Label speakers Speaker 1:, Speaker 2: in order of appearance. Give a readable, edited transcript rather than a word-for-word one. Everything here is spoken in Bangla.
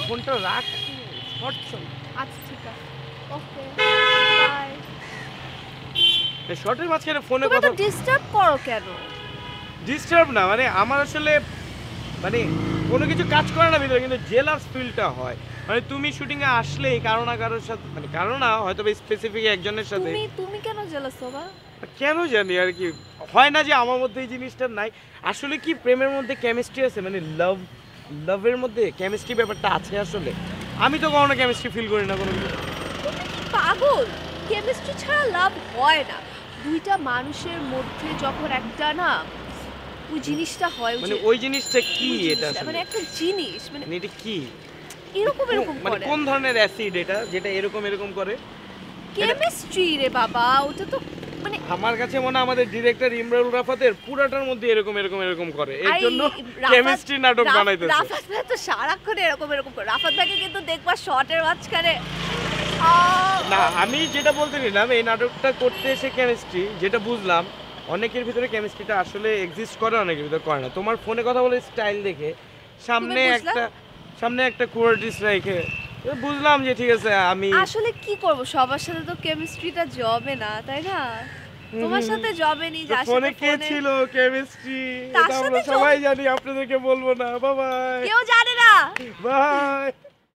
Speaker 1: ফোনটা রাখ, শর্ট চল।
Speaker 2: আচ্ছা ঠিক আছে, ওকে বাই।
Speaker 1: এই শর্টের মাঝখানে ফোনে
Speaker 2: তুমি
Speaker 1: কথা
Speaker 2: তো ডিস্টার্ব করো কেন?
Speaker 1: ডিস্টার্ব না, মানে আমার আসলে মানে কোনো কিছু কাজ করে না ভিতরে, কিন্তু জেলাস ফিলটা হয়। মানে তুমি শুটিং এ আসলেই কারো না কারোর সাথে, মানে কারো না হয়তো স্পেসিফিক একজনের সাথে।
Speaker 2: তুমি তুমি কেন জেলাস হবা?
Speaker 1: কেন জানি আর কি, হয় না যে আমার মধ্যে এই জিনিসটা নাই। আসলে কি প্রেমের মধ্যে কেমিস্ট্রি আছে, মানে লাভের মধ্যে কেমিস্ট্রি ব্যাপারটা আছে আসলে। আমি তো কখনো কেমিস্ট্রি ফিল করি না কোনো কিছু।
Speaker 2: তুমি কি পাগল? কেমিস্ট্রি ছাড়া লাভ হয় না। দুইটা মানুষের মধ্যে যখন একটা না ওই জিনিসটা হয়,
Speaker 1: মানে ওই জিনিসটা কি এটা আসলে?
Speaker 2: মানে একটা জিনিস মানে
Speaker 1: মানে এটা কি?
Speaker 2: এরকম এরকম
Speaker 1: মানে
Speaker 2: করে।
Speaker 1: কোন ধরনের অ্যাসিড এটা যেটা এরকম এরকম করে?
Speaker 2: কেমিস্ট্রি রে বাবা, ওটা তো মানে
Speaker 1: আমার কাছে মনে হয় আমাদের ডিরেক্টর ইমরান রাফাতের পুরাটার মধ্যে এরকম এরকম এরকম করে, এর জন্য কেমিস্ট্রি নাটক বানাইতেছে।
Speaker 2: রাফাত ভাই তো সারাক্ষণ এরকম এরকম করে। রাফাত ভাইকে কিন্তু দেখবা শর্টের মাঝখানে
Speaker 1: না, আমি যেটা বলতে নিলাম এই নাটকটা করতে এসে কেমিস্ট্রি যেটা বুঝলাম, অনেকের ভিতরে কেমিস্ট্রিটা আসলে এক্সিস্ট করে, অনেকের ভিতরে করে না। তোমার ফোনে কথা বলে স্টাইল দেখে সামনে একটা কোয়ালিটিস রেখে বুঝলাম যে ঠিক আছে। আমি
Speaker 2: আসলে কি করব, সবার সাথে তো কেমিস্ট্রিটা জবে না, তাই না? তোমার সাথে জবে নি, যার
Speaker 1: ফোনে
Speaker 2: সাথে
Speaker 1: কে ছিল কেমিস্ট্রি
Speaker 2: তার
Speaker 1: এটা আমরা
Speaker 2: সাথে
Speaker 1: সবাই জানি, আপনাদেরকে বলবো না। Bye bye.
Speaker 2: কেউ জানে না।
Speaker 1: বাই।